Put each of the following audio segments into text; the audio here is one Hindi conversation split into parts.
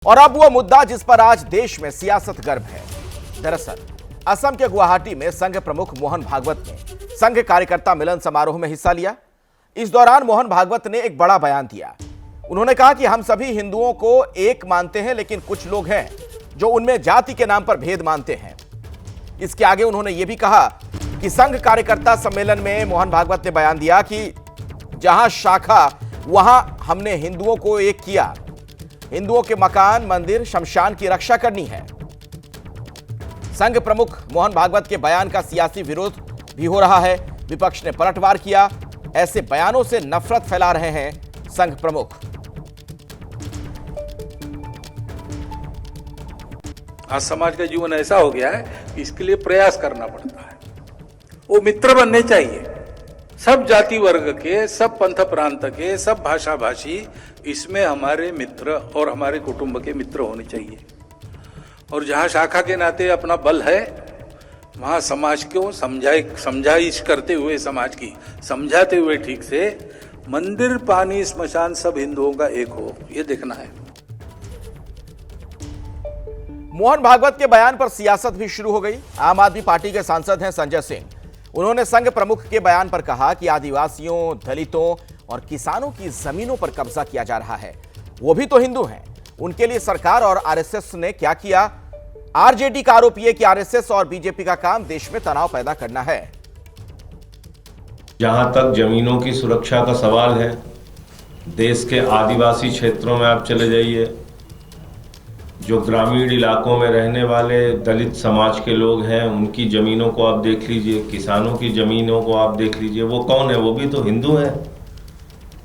और अब वो मुद्दा जिस पर आज देश में सियासत गर्म है। दरअसल असम के गुवाहाटी में संघ प्रमुख मोहन भागवत ने संघ कार्यकर्ता मिलन समारोह में हिस्सा लिया। इस दौरान मोहन भागवत ने एक बड़ा बयान दिया। उन्होंने कहा कि हम सभी हिंदुओं को एक मानते हैं, लेकिन कुछ लोग हैं जो उनमें जाति के नाम पर भेद मानते हैं। इसके आगे उन्होंने यह भी कहा कि संघ कार्यकर्ता सम्मेलन में मोहन भागवत ने बयान दिया कि जहां शाखा वहां हमने हिंदुओं को एक किया। हिंदुओं के मकान, मंदिर, शमशान की रक्षा करनी है। संघ प्रमुख मोहन भागवत के बयान का सियासी विरोध भी हो रहा है। विपक्ष ने पलटवार किया। ऐसे बयानों से नफरत फैला रहे हैं संघ प्रमुख। आज समाज का जीवन ऐसा हो गया है कि इसके लिए प्रयास करना पड़ता है। वो मित्र बनने चाहिए, सब जाति वर्ग के, सब पंथ प्रांत के, सब भाषा भाषी, इसमें हमारे मित्र और हमारे कुटुंब के मित्र होने चाहिए। और जहां शाखा के नाते अपना बल है, वहां समाज को समझाइश करते हुए, समाज की समझाते हुए ठीक से मंदिर, पानी, स्मशान सब हिंदुओं का एक हो, ये देखना है। मोहन भागवत के बयान पर सियासत भी शुरू हो गई। आम आदमी पार्टी के सांसद हैं संजय सिंह। उन्होंने संघ प्रमुख के बयान पर कहा कि आदिवासियों, दलितों और किसानों की जमीनों पर कब्जा किया जा रहा है। वो भी तो हिंदू हैं। उनके लिए सरकार और आरएसएस ने क्या किया? आरजेडी का आरोप यह कि आरएसएस और बीजेपी का काम देश में तनाव पैदा करना है। जहां तक जमीनों की सुरक्षा का सवाल है, देश के आदिवासी क्षेत्रों में आप चले जाइए, जो ग्रामीण इलाकों में रहने वाले दलित समाज के लोग हैं, उनकी ज़मीनों को आप देख लीजिए, किसानों की ज़मीनों को आप देख लीजिए। वो कौन है? वो भी तो हिंदू हैं।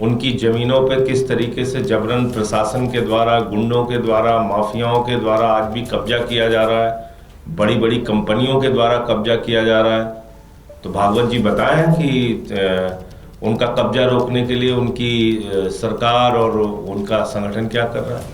उनकी ज़मीनों पे किस तरीके से जबरन प्रशासन के द्वारा, गुंडों के द्वारा, माफियाओं के द्वारा आज भी कब्जा किया जा रहा है। बड़ी बड़ी कंपनियों के द्वारा कब्जा किया जा रहा है। तो भागवत जी बताएं कि उनका कब्जा रोकने के लिए उनकी सरकार और उनका संगठन क्या कर रहा है।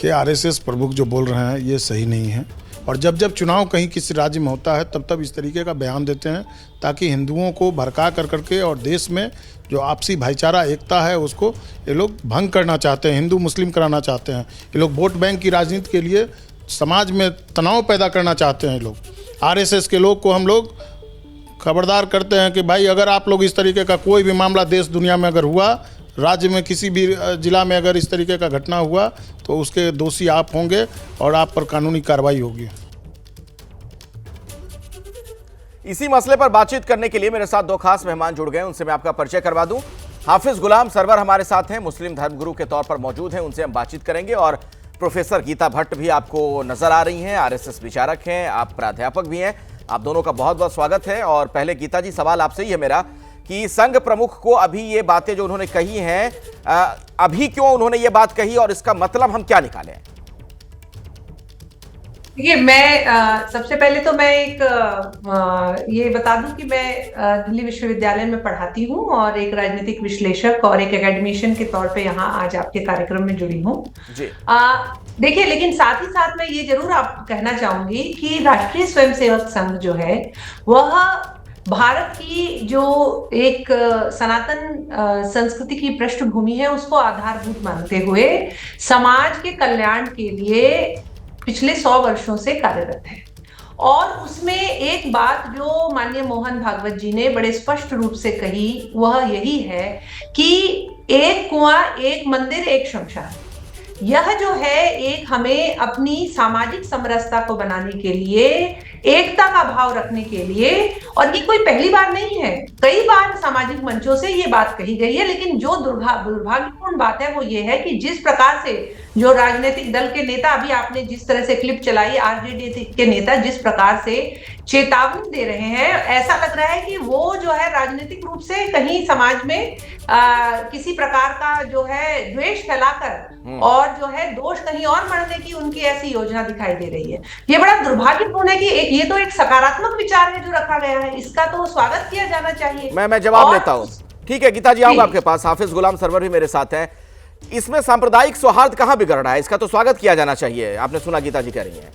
कि आरएसएस प्रमुख जो बोल रहे हैं ये सही नहीं है। और जब जब चुनाव कहीं किसी राज्य में होता है तब तब इस तरीके का बयान देते हैं ताकि हिंदुओं को भड़का कर करके और देश में जो आपसी भाईचारा एकता है उसको ये लोग भंग करना चाहते हैं, हिंदू मुस्लिम कराना चाहते हैं। ये लोग वोट बैंक की राजनीति के लिए समाज में तनाव पैदा करना चाहते हैं। लोग आरएसएस के लोग को हम लोग खबरदार करते हैं कि भाई अगर आप लोग इस तरीके का कोई भी मामला देश दुनिया में अगर हुआ, राज्य में किसी भी जिला में अगर इस तरीके का घटना हुआ तो उसके दोषी आप होंगे और आप पर कानूनी कार्रवाई होगी। इसी मसले पर बातचीत करने के लिए मेरे साथ दो खास मेहमान जुड़ गए। उनसे मैं आपका परिचय करवा दूं। हाफिज गुलाम सरवर हमारे साथ हैं, मुस्लिम धर्मगुरु के तौर पर मौजूद हैं, उनसे हम बातचीत करेंगे। और प्रोफेसर गीता भट्ट भी आपको नजर आ रही हैं, आरएसएस विचारक हैं, आप प्राध्यापक भी हैं। आप दोनों का बहुत बहुत स्वागत है। और पहले गीता जी, सवाल आपसे ही है मेरा कि संघ प्रमुख को अभी ये बातें जो उन्होंने कही हैं, अभी क्यों उन्होंने ये बात कही और इसका मतलब हम क्या निकालें? देखिए, मैं सबसे पहले तो मैं एक ये बता दूं कि मैं दिल्ली विश्वविद्यालय में पढ़ाती हूं और एक राजनीतिक विश्लेषक और एक एकेडमिशियन के तौर पे यहाँ आज आपके कार्यक्रम में जुड़ी हूं। देखिए, लेकिन साथ ही साथ मैं ये जरूर आपको कहना चाहूंगी कि राष्ट्रीय स्वयंसेवक संघ जो है वह भारत की जो एक सनातन संस्कृति की पृष्ठभूमि है उसको आधारभूत मानते हुए समाज के कल्याण के लिए पिछले 100 वर्षों से कार्यरत है। और उसमें एक बात जो माननीय मोहन भागवत जी ने बड़े स्पष्ट रूप से कही वह यही है कि एक कुआं, एक मंदिर, एक शमशान। यह जो है एक हमें अपनी सामाजिक समरसता को बनाने के लिए, एकता का भाव रखने के लिए, और ये कोई पहली बार नहीं है, कई बार सामाजिक मंचों से ये बात कही गई है। लेकिन जो दुर्भाग्यपूर्ण बात है वो ये है कि जिस प्रकार से जो राजनीतिक दल के नेता, अभी आपने जिस तरह से क्लिप चलाई, आरजेडी के नेता जिस प्रकार से चेतावनी दे रहे हैं, ऐसा लग रहा है कि वो जो है राजनीतिक रूप से कहीं समाज में किसी प्रकार का जो है द्वेष फैलाकर और जो है दोष कहीं और मढ़ने की उनकी ऐसी योजना दिखाई दे रही है। ये बड़ा दुर्भाग्यपूर्ण है कि ये तो एक सकारात्मक विचार है जो रखा गया है, इसका तो स्वागत किया जाना चाहिए। मैं जवाब लेता हूं। ठीक है गीता जी, आऊंगा आपके पास। हाफिज गुलाम सरवर भी मेरे साथ हैं। इसमें सांप्रदायिक सौहार्द कहां बिगड़ रहा है? इसका तो स्वागत किया जाना चाहिए। आपने सुना गीता जी कह रही हैं।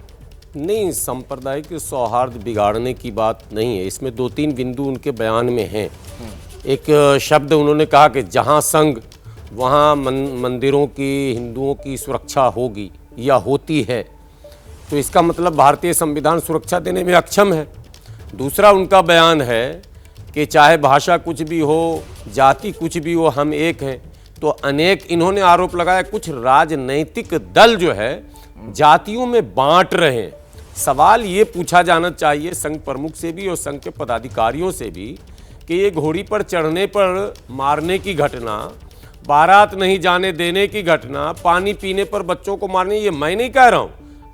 नहीं, सांप्रदायिक सौहार्द बिगाड़ने की बात नहीं है। इसमें 2-3 बिंदु उनके बयान में हैं। एक शब्द उन्होंने कहा कि जहां संघ वहाँ मंदिरों की, हिंदुओं की सुरक्षा होगी। या होती है तो इसका मतलब भारतीय संविधान सुरक्षा देने में अक्षम है। दूसरा उनका बयान है कि चाहे भाषा कुछ भी हो, जाति कुछ भी हो, हम एक हैं। तो अनेक इन्होंने आरोप लगाया कुछ राजनैतिक दल जो है जातियों में बांट रहे हैं। सवाल ये पूछा जाना चाहिए संघ प्रमुख से भी और संघ के पदाधिकारियों से भी कि ये घोड़ी पर चढ़ने पर मारने की घटना, बारात नहीं जाने देने की घटना, पानी पीने पर बच्चों को मारने, ये मैं नहीं कह रहा हूँ,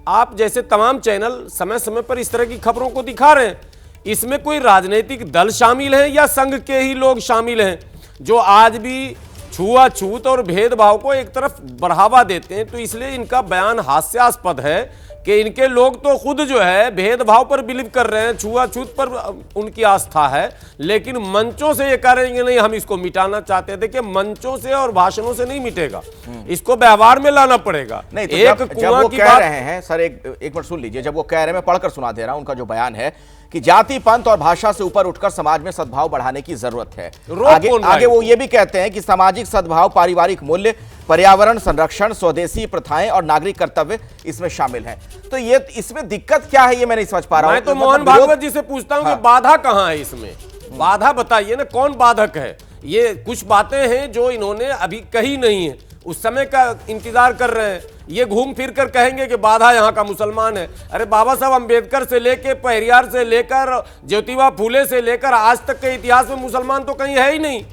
आप जैसे तमाम चैनल समय समय पर इस तरह की खबरों को दिखा रहे हैं। इसमें कोई राजनीतिक दल शामिल हैं या संघ के ही लोग शामिल हैं जो आज भी छुआछूत और भेदभाव को एक तरफ बढ़ावा देते हैं। तो इसलिए इनका बयान हास्यास्पद है कि इनके लोग तो खुद जो है भेदभाव पर बिलीव कर रहे हैं, छुआछूत पर उनकी आस्था है, लेकिन मंचों से ये कह रहे हैं कि नहीं हम इसको मिटाना चाहते हैं। देखिए मंचों से और भाषणों से नहीं मिटेगा, इसको व्यवहार में लाना पड़ेगा। नहीं तो जब वो कह रहे हैं सर, एक मिनट सुन लीजिए, जब वो कह रहे हैं, मैं पढ़कर सुना दे रहा हूं उनका जो बयान है कि जाति पंथ और भाषा से ऊपर उठकर समाज में सद्भाव बढ़ाने की जरूरत है। आगे वो ये भी कहते हैं कि सामाजिक सद्भाव, पारिवारिक मूल्य, पर्यावरण संरक्षण, स्वदेशी प्रथाएं और नागरिक कर्तव्य इसमें शामिल हैं। तो ये इसमें दिक्कत क्या है ये मैं नहीं समझ पा रहा हूं। मैं तो मोहन भागवत जी से पूछता हूं कि बाधा कहां है इसमें, बाधा बताइए ना, कौन बाधक है। ये कुछ बातें हैं जो इन्होंने अभी कही नहीं है, उस समय का इंतजार कर रहे हैं। ये घूम फिर कर कहेंगे कि बाधा यहाँ का मुसलमान है। अरे बाबा साहब अंबेडकर से लेकर, पेरियार से लेकर, ज्योतिबा फूले से लेकर आज तक के इतिहास में मुसलमान तो कहीं है ही नहीं।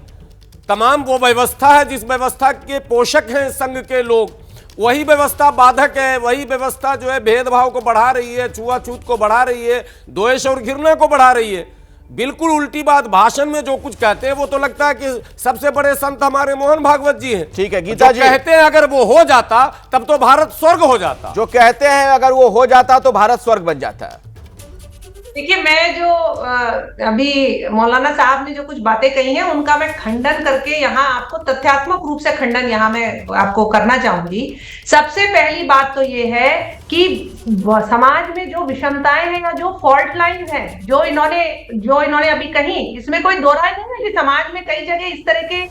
तमाम वो व्यवस्था है जिस व्यवस्था के पोषक हैं संघ के लोग, वही व्यवस्था बाधक है, वही व्यवस्था जो है भेदभाव को बढ़ा रही है, छुआछूत को बढ़ा रही है, द्वेष और घृणा को बढ़ा रही है। बिल्कुल उल्टी बात। भाषण में जो कुछ कहते हैं वो तो लगता है कि सबसे बड़े संत हमारे मोहन भागवत जी हैं। ठीक है गीता जी, कहते हैं अगर वो हो जाता तब तो भारत स्वर्ग हो जाता। जो कहते हैं अगर वो हो जाता तो भारत स्वर्ग बन जाता है। देखिए, मैं जो अभी मौलाना साहब ने जो कुछ बातें कही हैं उनका मैं खंडन करके यहाँ आपको तथ्यात्मक रूप से खंडन यहाँ मैं आपको करना चाहूंगी। सबसे पहली बात तो ये है कि समाज में जो विषमताएं हैं या जो फॉल्ट लाइन है जो इन्होंने अभी कही, इसमें कोई दो राय नहीं है कि समाज में कई जगह इस तरह के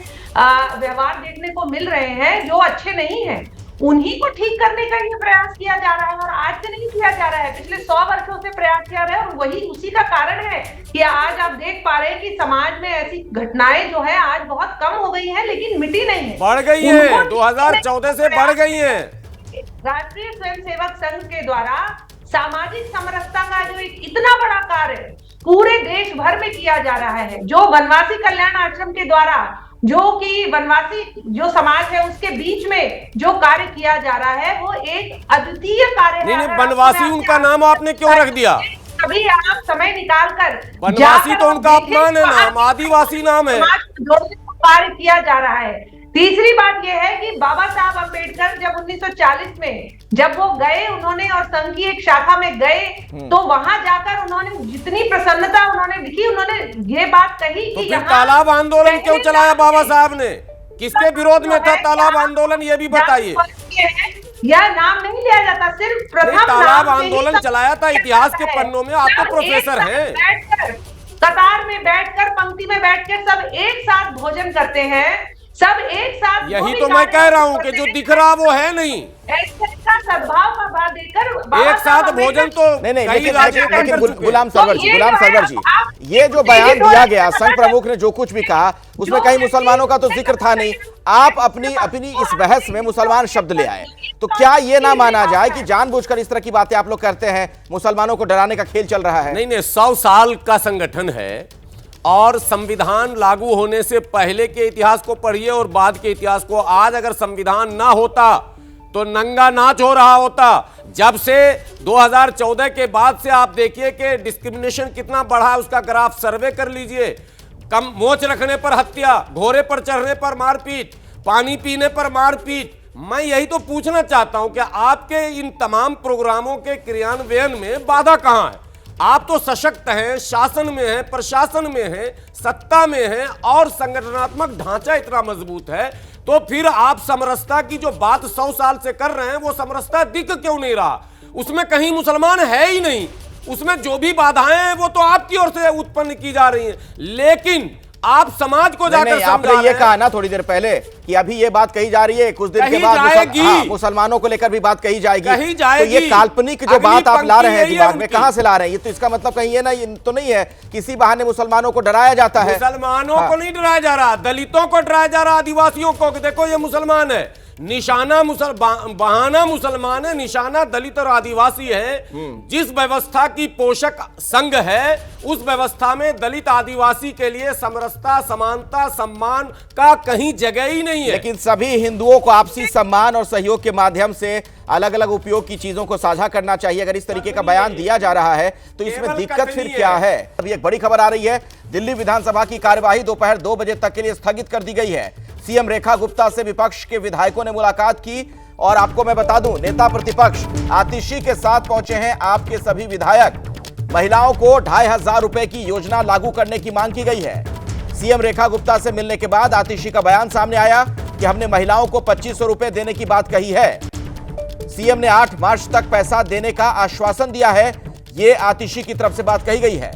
व्यवहार देखने को मिल रहे हैं जो अच्छे नहीं है। उन्हीं को ठीक करने का ये प्रयास किया जा रहा है और आज से नहीं किया जा रहा है, पिछले 100 वर्षों से प्रयास किया रहा है। और वही उसी का कारण है कि आज आप देख पा रहे हैं कि समाज में ऐसी घटनाएं जो है आज बहुत कम हो गई हैं लेकिन मिटी नहीं है, बढ़ गई है। 2014 से बढ़ गई है। राष्ट्रीय स्वयंसेवक संघ के द्वारा सामाजिक समरसता का जो एक इतना बड़ा कार्य पूरे देश भर में किया जा रहा है, जो वनवासी कल्याण आश्रम के द्वारा, जो कि वनवासी जो समाज है उसके बीच में जो कार्य किया जा रहा है, वो एक अद्वितीय कार्य है। नहीं, वनवासी उनका नाम आपने क्यों रख दिया? अभी आप समय निकाल कर, वनवासी तो उनका अपमान है नाम, आदिवासी नाम है। कार्य किया जा रहा है। तीसरी बात यह है कि बाबा साहब अंबेडकर जब 1940 में जब वो गए, उन्होंने और संघ की एक शाखा में गए, तो वहां जाकर उन्होंने जितनी प्रसन्नता उन्होंने दिखी, उन्होंने ये बात कही कि तो तालाब आंदोलन क्यों चलाया बाबा साहब ने? किसके विरोध में था तालाब आंदोलन, ये भी बताइए। यह नाम नहीं लिया जाता, सिर्फ प्रथम तालाब आंदोलन चलाया था इतिहास के पन्नों में। आप तो प्रोफेसर हैं। कतार में बैठकर, पंक्ति में बैठकर सब एक साथ भोजन करते हैं, सब एक साथ। यही तो मैं कह रहा हूं कि जो दिख रहा वो है नहीं। सद्भाव का भाव देकर एक साथ भोजन तो नहीं लेकिन गुलाम सरवर जी, ये जो बयान दिया गया संघ प्रमुख ने जो कुछ भी कहा उसमें कहीं मुसलमानों का तो जिक्र था नहीं। आप अपनी इस बहस में मुसलमान शब्द ले आए, तो क्या ये ना माना जाए कि जानबूझकर इस तरह की बातें आप लोग करते हैं, मुसलमानों को डराने का खेल चल रहा है? नहीं, 100 साल का संगठन है और संविधान लागू होने से पहले के इतिहास को पढ़िए और बाद के इतिहास को। आज अगर संविधान ना होता तो नंगा नाच हो रहा होता। जब से 2014 के बाद से आप देखिए कि डिस्क्रिमिनेशन कितना बढ़ा, उसका ग्राफ सर्वे कर लीजिए। कम मोच रखने पर हत्या, घोड़े पर चढ़ने पर मारपीट, पानी पीने पर मारपीट। मैं यही तो पूछना चाहता हूं कि आपके इन तमाम प्रोग्रामों के क्रियान्वयन में बाधा कहां है? आप तो सशक्त हैं, शासन में हैं, प्रशासन में हैं, सत्ता में हैं और संगठनात्मक ढांचा इतना मजबूत है, तो फिर आप समरसता की जो बात 100 साल से कर रहे हैं वो समरसता दिख क्यों नहीं रहा? उसमें कहीं मुसलमान है ही नहीं। उसमें जो भी बाधाएं हैं वो तो आपकी ओर से उत्पन्न की जा रही हैं, लेकिन आप समाज को जाकर आपने ये कहा ना थोड़ी देर पहले कि कि अभी ये बात कही जा रही है, कुछ दिन के कही बाद जाएगी। मुसलमानों को लेकर भी बात कही जाएगी। कही जाएगी। तो ये काल्पनिक जो अगली बात आप ला रहे हैं पंक्ति दिमाग में, उनकी। कहां से ला रहे हैं? ये तो इसका मतलब कहीं ये ना, ये तो नहीं है किसी बहाने मुसलमानों को डराया जाता है। मुसलमानों को नहीं डराया जा रहा, दलितों को डराया जा रहा, आदिवासियों को कि देखो ये मुसलमान है, निशाना बहाना मुसलमान है, निशाना दलित और आदिवासी है। जिस व्यवस्था की पोषक संघ है उस व्यवस्था में दलित आदिवासी के लिए समरसता, समानता, सम्मान का कहीं जगह ही नहीं है। लेकिन सभी हिंदुओं को आपसी सम्मान और सहयोग के माध्यम से अलग अलग उपयोग की चीजों को साझा करना चाहिए। अगर इस तरीके का बयान दिया जा रहा है तो इसमें केवल दिक्कत फिर कथनीय क्या है। है? अभी एक बड़ी खबर आ रही है, दिल्ली विधानसभा की कार्यवाही दोपहर 2 बजे तक के लिए स्थगित कर दी गई है। सीएम रेखा गुप्ता से विपक्ष के विधायकों ने मुलाकात की और आपको मैं बता दूं, नेता प्रतिपक्ष आतिशी के साथ पहुंचे हैं आपके सभी विधायक। महिलाओं को 2500 रुपए की योजना लागू करने की मांग की गई है। सीएम रेखा गुप्ता से मिलने के बाद आतिशी का बयान सामने आया कि हमने महिलाओं को 2500 रुपए देने की बात कही है। सीएम ने 8 मार्च तक पैसा देने का आश्वासन दिया है, यह आतिशी की तरफ से बात कही गई है।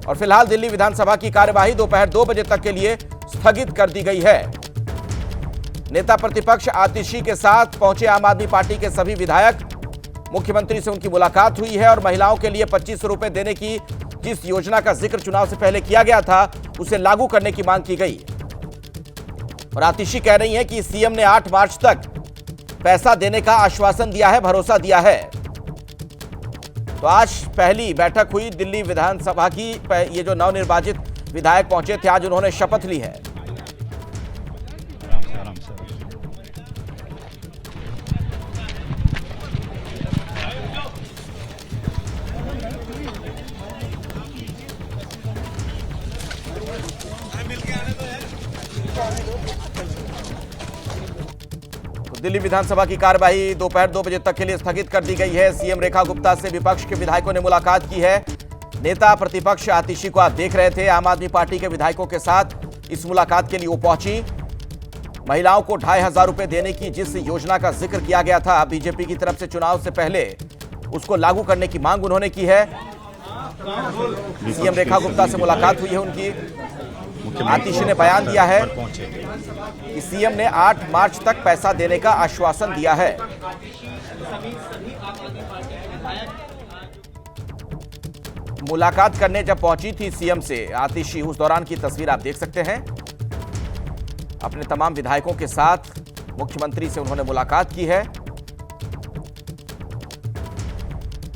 और फिलहाल दिल्ली विधानसभा की कार्यवाही दोपहर 2 बजे तक के लिए स्थगित कर दी गई है। नेता प्रतिपक्ष आतिशी के साथ पहुंचे आम आदमी पार्टी के सभी विधायक, मुख्यमंत्री से उनकी मुलाकात हुई है और महिलाओं के लिए 2500 रुपए देने की जिस योजना का जिक्र चुनाव से पहले किया गया था उसे लागू करने की मांग की गई। और आतिशी कह रही हैं कि सीएम ने 8 मार्च तक पैसा देने का आश्वासन दिया है, भरोसा दिया है। तो आज पहली बैठक हुई दिल्ली विधानसभा की। ये जो नवनिर्वाचित विधायक पहुंचे थे, आज उन्होंने शपथ ली है। दिल्ली विधानसभा की कार्यवाही दोपहर 2 बजे तक के लिए स्थगित कर दी गई है। सीएम रेखा गुप्ता से विपक्ष के विधायकों ने मुलाकात की है। नेता प्रतिपक्ष आतिशी को आप देख रहे थे, आम आदमी पार्टी के विधायकों के साथ इस मुलाकात के लिए वो पहुंची। महिलाओं को 2500 रुपए देने की जिस योजना का जिक्र किया गया था बीजेपी की तरफ से चुनाव से पहले, उसको लागू करने की मांग उन्होंने की है। सीएम रेखा गुप्ता से मुलाकात हुई है उनकी। आतिशी ने बयान दिया है कि सीएम ने 8 मार्च तक पैसा देने का आश्वासन दिया है। मुलाकात करने जब पहुंची थी सीएम से आतिशी, उस दौरान की तस्वीर आप देख सकते हैं। अपने तमाम विधायकों के साथ मुख्यमंत्री से उन्होंने मुलाकात की है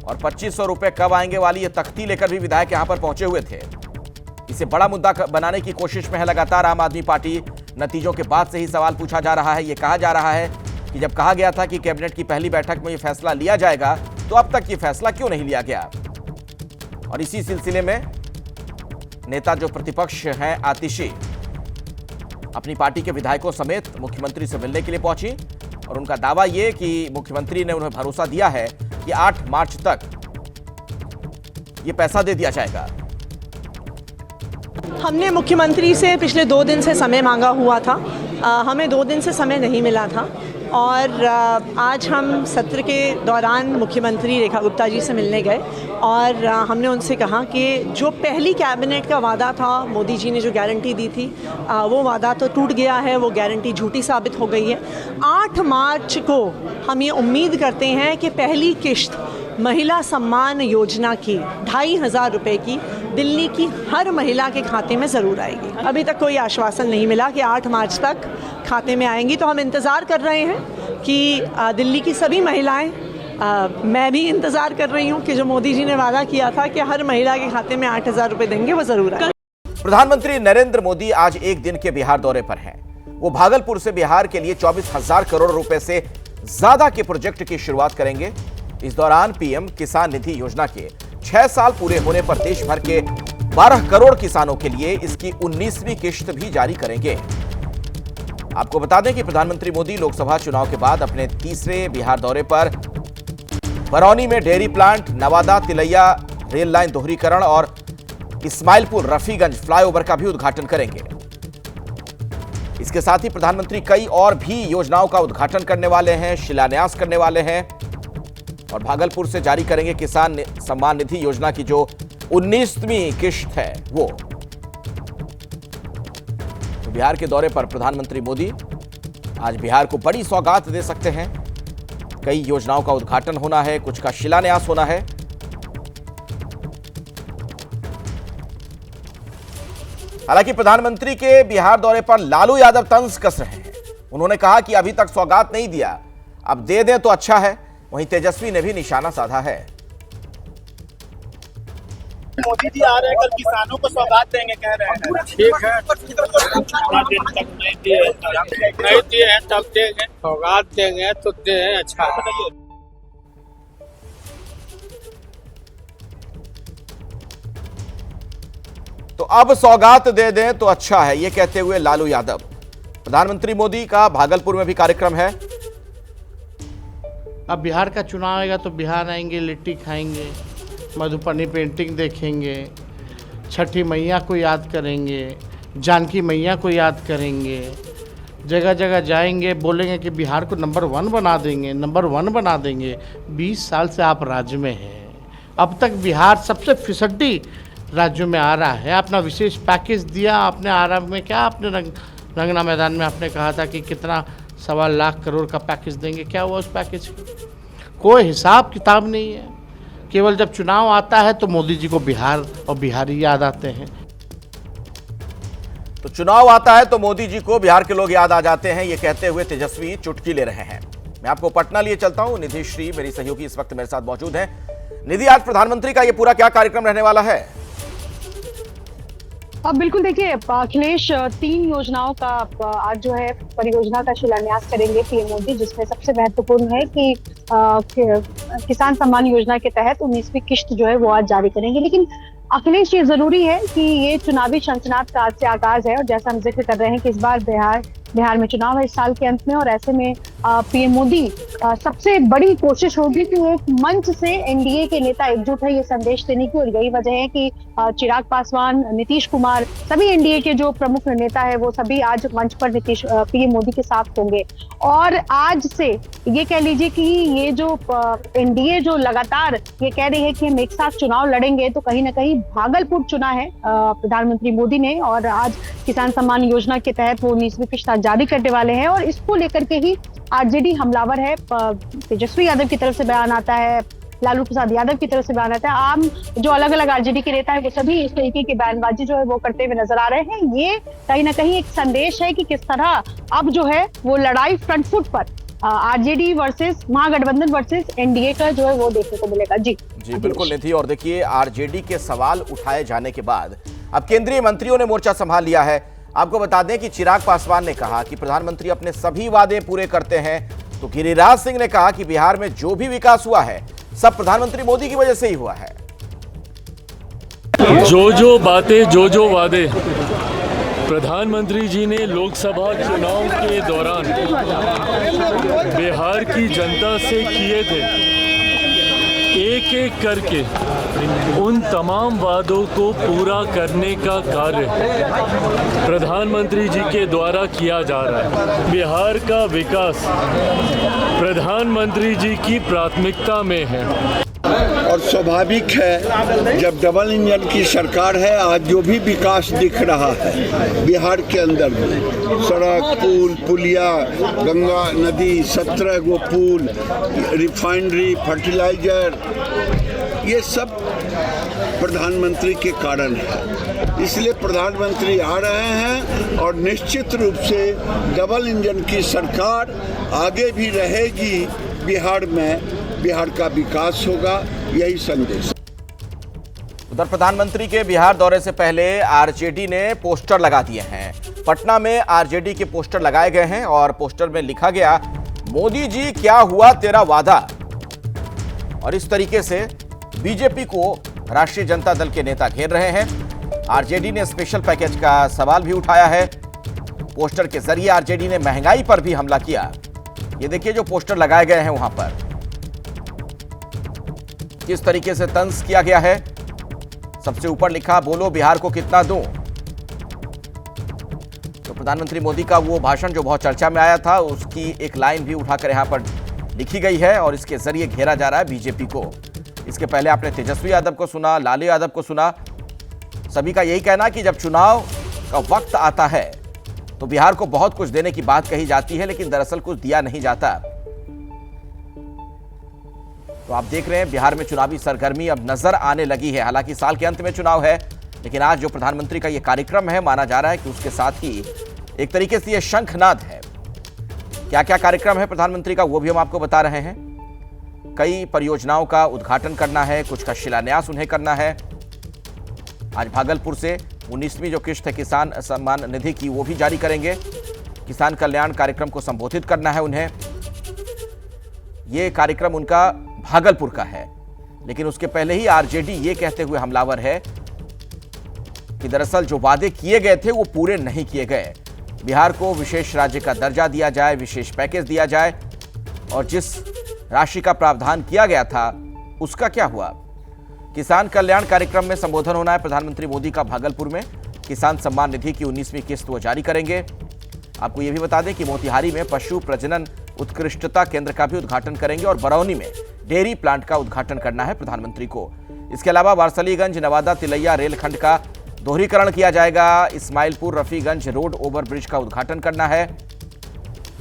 और 2500 रुपए कब आएंगे वाली ये तख्ती लेकर भी विधायक यहां पर पहुंचे हुए थे। इसे बड़ा मुद्दा बनाने की कोशिश में है लगातार आम आदमी पार्टी। नतीजों के बाद से ही सवाल पूछा जा रहा है। यह कहा जा रहा है कि जब कहा गया था कि कैबिनेट की पहली बैठक में यह फैसला लिया जाएगा, तो अब तक यह फैसला क्यों नहीं लिया गया? और इसी सिलसिले में नेता जो प्रतिपक्ष हैं आतिशी, अपनी पार्टी के विधायकों समेत मुख्यमंत्री से मिलने के लिए पहुंची और उनका दावा यह कि मुख्यमंत्री ने उन्हें भरोसा दिया है कि 8 मार्च तक यह पैसा दे दिया जाएगा। हमने मुख्यमंत्री से पिछले 2 दिन से समय मांगा हुआ था। हमें 2 दिन से समय नहीं मिला था और आज हम सत्र के दौरान मुख्यमंत्री रेखा गुप्ता जी से मिलने गए और हमने उनसे कहा कि जो पहली कैबिनेट का वादा था, मोदी जी ने जो गारंटी दी थी, वो वादा तो टूट गया है, वो गारंटी झूठी साबित हो गई है। 8 मार्च को हम ये उम्मीद करते हैं कि पहली किश्त महिला सम्मान योजना की 2500 रुपए की दिल्ली की हर महिला के खाते में ज़रूर आएगी। अभी तक कोई आश्वासन नहीं मिला कि 8 मार्च तक खाते में आएंगी, तो हम इंतज़ार कर रहे हैं कि दिल्ली की सभी महिलाएं, मैं भी इंतज़ार कर रही हूं कि जो मोदी जी ने वादा किया था कि हर महिला के खाते में 8000 रुपए देंगे, वो ज़रूर आए। प्रधानमंत्री नरेंद्र मोदी आज एक दिन के बिहार दौरे पर हैं। वो भागलपुर से बिहार के लिए 24,000 करोड़ रुपए से ज्यादा के प्रोजेक्ट की शुरुआत करेंगे। इस दौरान पीएम किसान निधि योजना के 6 साल पूरे होने पर देश भर के 12 करोड़ किसानों के लिए इसकी 19वीं किश्त भी जारी करेंगे। आपको बता दें कि प्रधानमंत्री मोदी लोकसभा चुनाव के बाद अपने तीसरे बिहार दौरे पर बरौनी में dairy plant, Nawada Tilaiya rail line दोहरीकरण और इस्माइलपुर रफीगंज फ्लाईओवर का भी उद्घाटन करेंगे। इसके साथ ही प्रधानमंत्री कई और भी योजनाओं का उद्घाटन करने वाले हैं, शिलान्यास करने वाले हैं और भागलपुर से जारी करेंगे किसान सम्मान निधि योजना की जो 19वीं किश्त है वो। तो बिहार के दौरे पर प्रधानमंत्री मोदी आज बिहार को बड़ी सौगात दे सकते हैं। कई योजनाओं का उद्घाटन होना है, कुछ का शिलान्यास होना है। हालांकि प्रधानमंत्री के बिहार दौरे पर लालू यादव तंज कस रहे हैं। उन्होंने कहा कि अभी तक सौगात नहीं दिया, अब दे दें तो अच्छा है। वहीं तेजस्वी ने भी निशाना साधा है। मोदी जी आ रहे हैं, कल किसानों को सौगात देंगे कह रहे हैं। ठीक है, नहीं दिए हैं तब देंगे, सौगात देंगे तो दे। अच्छा, तो अब सौगात दे दें तो अच्छा है, ये कहते हुए लालू यादव। प्रधानमंत्री मोदी का भागलपुर में भी कार्यक्रम है। अब बिहार का चुनाव आएगा तो बिहार आएंगे, लिट्टी खाएंगे, मधुबनी पेंटिंग देखेंगे, छठी मैया को याद करेंगे, जानकी मैया को याद करेंगे, जगह जगह जाएंगे, बोलेंगे कि बिहार को नंबर 1 बना देंगे, नंबर 1 बना देंगे। 20 साल से आप राज्य में हैं, अब तक बिहार सबसे फिसड्डी राज्यों में आ रहा है। अपना विशेष पैकेज दिया आपने आरा में, क्या आपने रंगना मैदान में आपने कहा था कि कितना 1.25 लाख करोड़ का पैकेज देंगे, क्या हुआ उस पैकेज की? कोई हिसाब किताब नहीं है। केवल जब चुनाव आता है तो मोदी जी को बिहार और बिहारी याद आते हैं। तो चुनाव आता है तो मोदी जी को बिहार के लोग याद आ जाते हैं, ये कहते हुए तेजस्वी चुटकी ले रहे हैं। मैं आपको पटना लिए चलता हूं। निधि श्री मेरी सहयोगी इस वक्त मेरे साथ मौजूद हैं। निधि, आज प्रधानमंत्री का ये पूरा क्या कार्यक्रम रहने वाला है? अब बिल्कुल देखिए, अखिलेश 3 योजनाओं का आज जो है परियोजना का शिलान्यास करेंगे पीएम मोदी, जिसमें सबसे महत्वपूर्ण है कि किसान सम्मान योजना के तहत 19वीं किश्त जो है वो आज जारी करेंगे। लेकिन अखिलेश, ये जरूरी है कि ये चुनावी शंखनाद का आज से आगाज है, और जैसा हम जिक्र कर रहे हैं कि इस बार बिहार में चुनाव है इस साल के अंत में, और ऐसे में पीएम मोदी सबसे बड़ी कोशिश होगी कि एक मंच से एनडीए के नेता एकजुट है, ये संदेश देने की। और यही वजह है कि चिराग पासवान, नीतीश कुमार, सभी एनडीए के जो प्रमुख नेता है वो सभी आज मंच पर पीएम मोदी के साथ होंगे। और आज से ये कह लीजिए कि ये जो एनडीए जो लगातार ये कह रही है कि हम एक साथ चुनाव लड़ेंगे, तो कहीं ना कहीं भागलपुर चुना है प्रधानमंत्री मोदी ने, और आज किसान सम्मान योजना के तहत वो 19वीं किश्त जारी करने वाले हैं। और इसको लेकर के ही आरजेडी हमलावर है। तेजस्वी यादव की तरफ से बयान आता है, लालू प्रसाद यादव की तरफ से बयान आता है, आम जो अलग अलग आरजेडी के नेता है वो सभी इस तरीके की बयानबाजी जो है वो करते हुए नजर आ रहे हैं। ये कहीं ना कहीं एक संदेश है कि किस तरह अब जो है वो लड़ाई फ्रंट फुट पर आरजेडी वर्सेस महागठबंधन वर्सेस एनडीए का जो है वो देखने को मिलेगा। जी बिल्कुल निधि। और देखिए, आरजेडी के सवाल उठाए जाने के बाद अब केंद्रीय मंत्रियों ने मोर्चा संभाल लिया है। आपको बता दें कि चिराग पासवान ने कहा कि प्रधानमंत्री अपने सभी वादे पूरे करते हैं, तो गिरिराज सिंह ने कहा कि बिहार में जो भी विकास हुआ है सब प्रधानमंत्री मोदी की वजह से ही हुआ है। जो बातें, जो वादे प्रधानमंत्री जी ने लोकसभा चुनाव के दौरान बिहार की जनता से किए थे, एक एक करके उन तमाम वादों को पूरा करने का कार्य प्रधानमंत्री जी के द्वारा किया जा रहा है। बिहार का विकास प्रधानमंत्री जी की प्राथमिकता में है। और स्वाभाविक है, जब डबल इंजन की सरकार है, आज जो भी विकास दिख रहा है बिहार के अंदर में, सड़क, पुल, पुलिया, गंगा नदी, 17 गो पुल, रिफाइनरी, फर्टिलाइजर, ये सब प्रधानमंत्री के कारण है। इसलिए प्रधानमंत्री आ रहे हैं और निश्चित रूप से डबल इंजन की सरकार आगे भी रहेगी। बिहार में बिहार का विकास होगा, यही संदेश। उधर प्रधानमंत्री के बिहार दौरे से पहले आरजेडी ने पोस्टर लगा दिए हैं। पटना में आरजेडी के पोस्टर लगाए गए हैं और पोस्टर में लिखा गया, मोदी जी क्या हुआ तेरा वादा। और इस तरीके से बीजेपी को राष्ट्रीय जनता दल के नेता घेर रहे हैं। आरजेडी ने स्पेशल पैकेज का सवाल भी उठाया है। पोस्टर के जरिए आरजेडी ने महंगाई पर भी हमला किया। ये देखिए जो पोस्टर लगाए गए हैं वहां पर किस तरीके से तंज किया गया है। सबसे ऊपर लिखा, बोलो बिहार को कितना दूं। तो प्रधानमंत्री मोदी का वो भाषण जो बहुत चर्चा में आया था, उसकी एक लाइन भी उठाकर यहां पर लिखी गई है और इसके जरिए घेरा जा रहा है बीजेपी को। इसके पहले आपने तेजस्वी यादव को सुना, लालू यादव को सुना। सभी का यही कहना कि जब चुनाव का वक्त आता है तो बिहार को बहुत कुछ देने की बात कही जाती है, लेकिन दरअसल कुछ दिया नहीं जाता। तो आप देख रहे हैं बिहार में चुनावी सरगर्मी अब नजर आने लगी है। हालांकि साल के अंत में चुनाव है, लेकिन आज जो प्रधानमंत्री का यह कार्यक्रम है, माना जा रहा है कि उसके साथ ही एक तरीके से यह शंखनाद है। क्या क्या कार्यक्रम है प्रधानमंत्री का, वो भी हम आपको बता रहे हैं। कई परियोजनाओं का उद्घाटन करना है, कुछ का शिलान्यास उन्हें करना है। आज भागलपुर से 19वीं जो किश्त है किसान सम्मान निधि की, वो भी जारी करेंगे। किसान कल्याण कार्यक्रम को संबोधित करना है उन्हें। ये कार्यक्रम उनका भागलपुर का है, लेकिन उसके पहले ही आरजेडी ये कहते हुए हमलावर है कि दरअसल जो वादे किए गए थे वो पूरे नहीं किए गए। बिहार को विशेष राज्य का दर्जा दिया जाए, विशेष पैकेज दिया जाए, और जिस राशि का प्रावधान किया गया था उसका क्या हुआ। किसान कल्याण कार्यक्रम में संबोधन होना है प्रधानमंत्री मोदी का भागलपुर में। किसान सम्मान निधि की 19वीं किस्त वो जारी करेंगे। आपको यह भी बता दें कि मोतिहारी में पशु प्रजनन उत्कृष्टता केंद्र का भी उद्घाटन करेंगे और बरौनी में डेयरी प्लांट का उद्घाटन करना है प्रधानमंत्री को। इसके अलावा वारसलीगंज नवादा तिलैया रेलखंड का दोहरीकरण किया जाएगा। इस्माइलपुर रफीगंज रोड ओवरब्रिज का उद्घाटन करना है।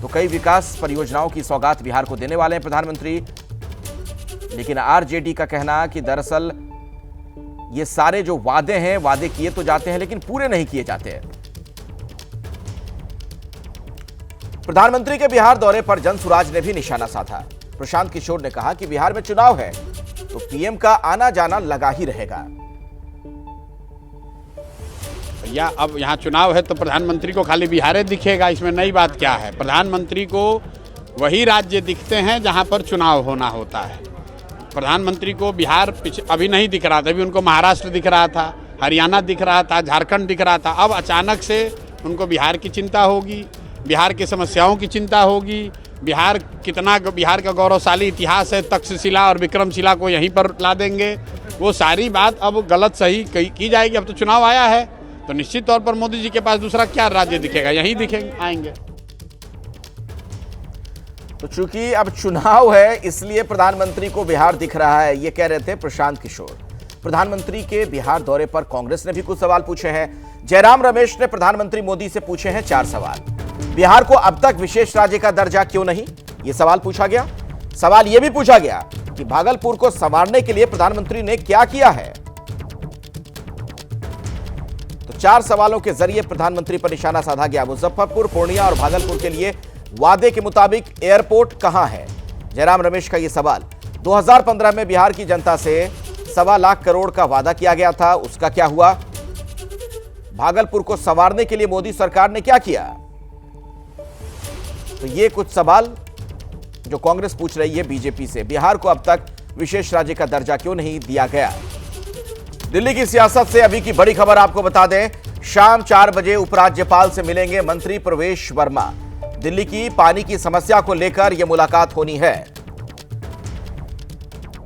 तो कई विकास परियोजनाओं की सौगात बिहार को देने वाले हैं प्रधानमंत्री। लेकिन आरजेडी का कहना कि दरअसल ये सारे जो वादे हैं, वादे किए तो जाते हैं लेकिन पूरे नहीं किए जाते हैं। प्रधानमंत्री के बिहार दौरे पर जनसुराज ने भी निशाना साधा। प्रशांत किशोर ने कहा कि बिहार में चुनाव है तो पीएम का आना जाना लगा ही रहेगा। या अब यहाँ चुनाव है तो प्रधानमंत्री को खाली बिहार दिखेगा, इसमें नई बात क्या है। प्रधानमंत्री को वही राज्य दिखते हैं जहाँ पर चुनाव होना होता है। प्रधानमंत्री को बिहार अभी नहीं दिख रहा था, अभी उनको महाराष्ट्र दिख रहा था, हरियाणा दिख रहा था, झारखंड दिख रहा था। अब अचानक से उनको बिहार की चिंता होगी, बिहार की समस्याओं की चिंता होगी। बिहार का गौरवशाली इतिहास है, तक्षशिला और विक्रमशिला को यहीं पर ला देंगे। वो सारी बात अब गलत सही की जाएगी। अब तो चुनाव आया है तो निश्चित तौर पर मोदी जी के पास दूसरा क्या राज्य दिखेगा, यहीं दिखेंगे, आएंगे। तो चूंकि अब चुनाव है इसलिए प्रधानमंत्री को बिहार दिख रहा है, ये कह रहे थे प्रशांत किशोर। प्रधानमंत्री के बिहार दौरे पर कांग्रेस ने भी कुछ सवाल पूछे हैं। जयराम रमेश ने प्रधानमंत्री मोदी से पूछे हैं 4 सवाल। बिहार को अब तक विशेष राज्य का दर्जा क्यों नहीं, यह सवाल पूछा गया। सवाल यह भी पूछा गया कि भागलपुर को संवारने के लिए प्रधानमंत्री ने क्या किया है। तो 4 सवालों के जरिए प्रधानमंत्री पर निशाना साधा गया। मुजफ्फरपुर, पूर्णिया और भागलपुर के लिए वादे के मुताबिक एयरपोर्ट कहां है, जयराम रमेश का यह सवाल। 2015 में बिहार की जनता से 1.25 लाख करोड़ का वादा किया गया था, उसका क्या हुआ। भागलपुर को संवारने के लिए मोदी सरकार ने क्या किया। तो ये कुछ सवाल जो कांग्रेस पूछ रही है बीजेपी से। बिहार को अब तक विशेष राज्य का दर्जा क्यों नहीं दिया गया। दिल्ली की सियासत से अभी की बड़ी खबर आपको बता दें। शाम 4 बजे उपराज्यपाल से मिलेंगे मंत्री प्रवेश वर्मा। दिल्ली की पानी की समस्या को लेकर यह मुलाकात होनी है।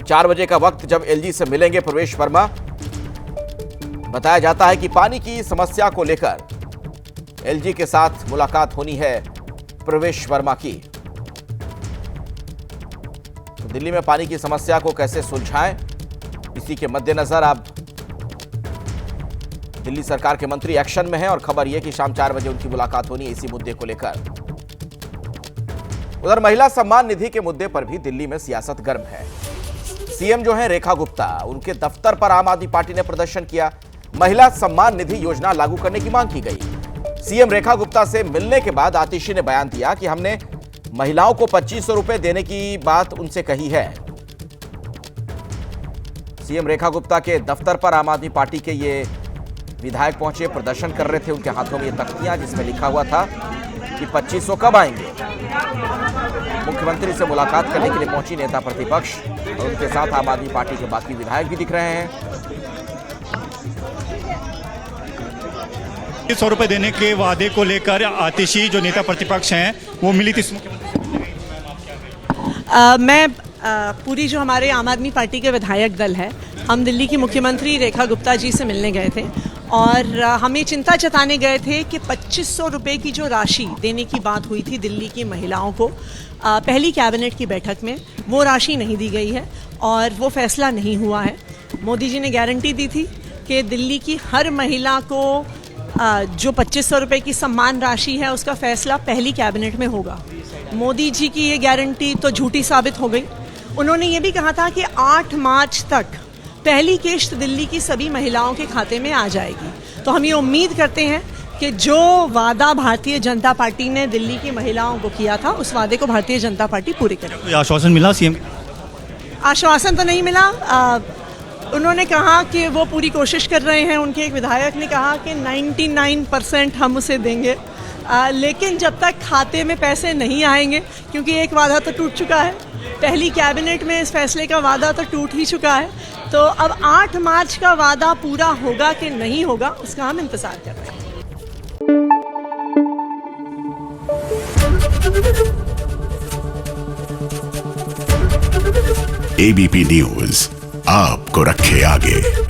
4 बजे का वक्त जब एलजी से मिलेंगे प्रवेश वर्मा। बताया जाता है कि पानी की समस्या को लेकर एलजी के साथ मुलाकात होनी है प्रवेश वर्मा की। तो दिल्ली में पानी की समस्या को कैसे सुलझाएं, इसी के मद्देनजर अब दिल्ली सरकार के मंत्री एक्शन में हैं और खबर यह कि शाम 4 बजे उनकी मुलाकात होनी है इसी मुद्दे को लेकर। उधर महिला सम्मान निधि के मुद्दे पर भी दिल्ली में सियासत गर्म है। सीएम जो है रेखा गुप्ता, उनके दफ्तर पर आम आदमी पार्टी ने प्रदर्शन किया। महिला सम्मान निधि योजना लागू करने की मांग की गई। सीएम रेखा गुप्ता से मिलने के बाद आतिशी ने बयान दिया कि हमने महिलाओं को 2500 रुपए देने की बात उनसे कही है। सीएम रेखा गुप्ता के दफ्तर पर आम आदमी पार्टी के ये विधायक पहुंचे, प्रदर्शन कर रहे थे। उनके हाथों में ये तख्तियां जिसमें लिखा हुआ था कि 2500 कब आएंगे। मुख्यमंत्री से मुलाकात करने के लिए पहुंची नेता प्रतिपक्ष और उनके साथ आम आदमी पार्टी के बाकी विधायक भी दिख रहे हैं। 100 रुपए देने के वादे को लेकर आतिशी जो नेता प्रतिपक्ष हैं वो मिली थी। मैं पूरी जो हमारे आम आदमी पार्टी के विधायक दल है, हम दिल्ली की मुख्यमंत्री रेखा गुप्ता जी से मिलने गए थे और हमें चिंता जताने गए थे कि 2500 रुपये की जो राशि देने की बात हुई थी दिल्ली की महिलाओं को पहली कैबिनेट की बैठक में, वो राशि नहीं दी गई है और वो फैसला नहीं हुआ है। मोदी जी ने गारंटी दी थी कि दिल्ली की हर महिला को जो 2500 रुपये की सम्मान राशि है उसका फैसला पहली कैबिनेट में होगा। मोदी जी की ये गारंटी तो झूठी साबित हो गई। उन्होंने ये भी कहा था कि 8 मार्च तक पहली किश्त दिल्ली की सभी महिलाओं के खाते में आ जाएगी। तो हम ये उम्मीद करते हैं कि जो वादा भारतीय जनता पार्टी ने दिल्ली की महिलाओं को किया था उस वादे को भारतीय जनता पार्टी पूरी करेगी। कोई आश्वासन मिला सीएम? आश्वासन तो नहीं मिला। उन्होंने कहा कि वो पूरी कोशिश कर रहे हैं। उनके एक विधायक ने कहा कि 99% हम उसे देंगे, लेकिन जब तक खाते में पैसे नहीं आएंगे, क्योंकि एक वादा तो टूट चुका है, पहली कैबिनेट में इस फैसले का वादा तो टूट ही चुका है, तो अब 8 मार्च का वादा पूरा होगा कि नहीं होगा उसका हम इंतजार कर रहे हैं। ABP न्यूज़ आपको रखे आगे।